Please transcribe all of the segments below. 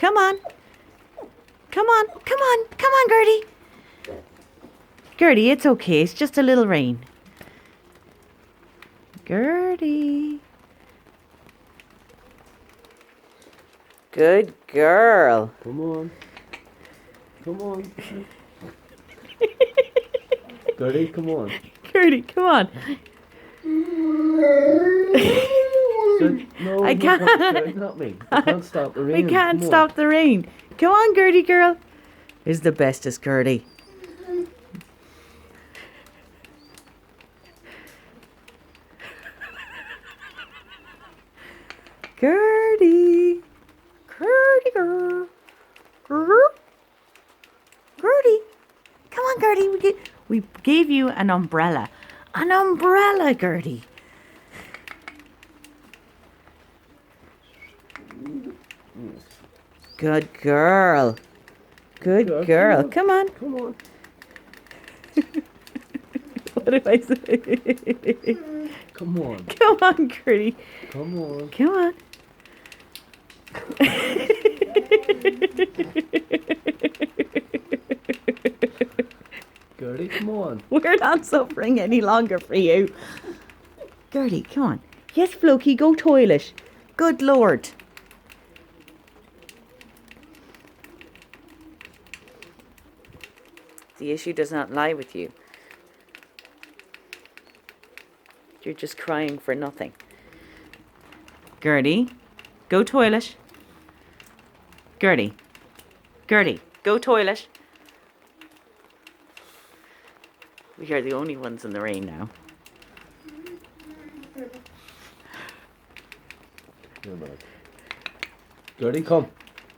Come on. Come on. Come on. Come on, Gertie. Gertie, it's okay. It's just a little rain. Gertie. Good girl. Come on. Come on. Gertie, come on. Gertie, come on. No, I can't. Not me. I can't stop the rain. We can't stop the rain. Come on, Gertie girl. Is the bestest Gertie. Gertie. Gertie girl. Gertie. Come on, Gertie. We gave you an umbrella. An umbrella, Gertie. Good girl. Good girl. Come on. Come on. What did I say? Come on. Come on, Gertie. Come on. Come on. Gertie, come on. We're not suffering any longer for you. Gertie, come on. Yes, Floki, go toilet. Good Lord. The issue does not lie with you. You're just crying for nothing. Gertie, go toilet. Gertie. Gertie, go toilet. We are the only ones in the rain now. Gertie, come.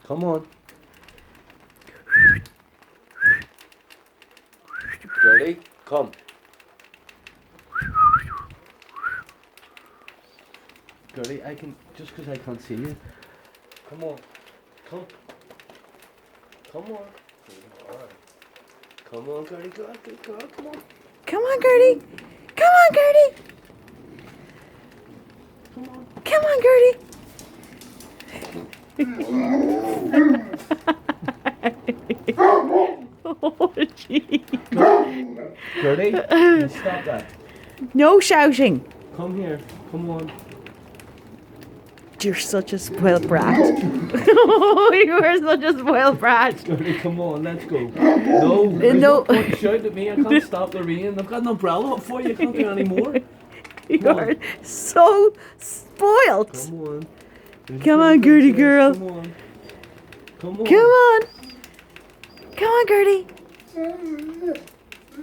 Come on. Gertie, come. Gertie, I can, just because I can't see you. Come on. Come. Come on. Come on, Gertie, good girl, come on. Come on, Gertie. Come on, Gertie. Come on. Come on, Gertie. Oh, jeez. Gertie, you stop that. No shouting. Come here. Come on. You're such a spoiled brat. You are such a spoiled brat. Gertie, come on, let's go. No, No. Don't shout at me. I can't stop the rain. I've got an umbrella up for you. I can't do any more. You are so spoiled. Come on. Come on, Gertie girl. Come on. Come on. Come on. Come on, Gertie.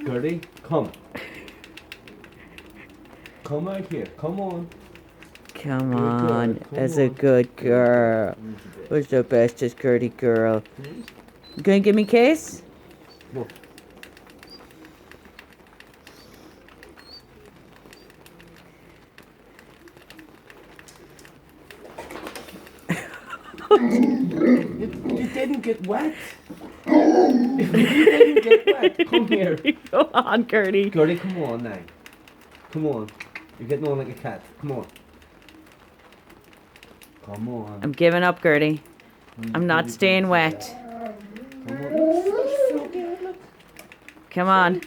Gertie, come. Come out here. Come on. Come Good girl, on. come As a on. good girl. Who's the bestest Gertie girl? You gonna give me a kiss? Look. You didn't get wet. You didn't get wet. Come here. Go on, Gertie. Gertie, come on now. Come on. You're getting on like a cat. Come on. Come on. I'm giving up, Gertie. I'm not staying wet. Come on. Come on.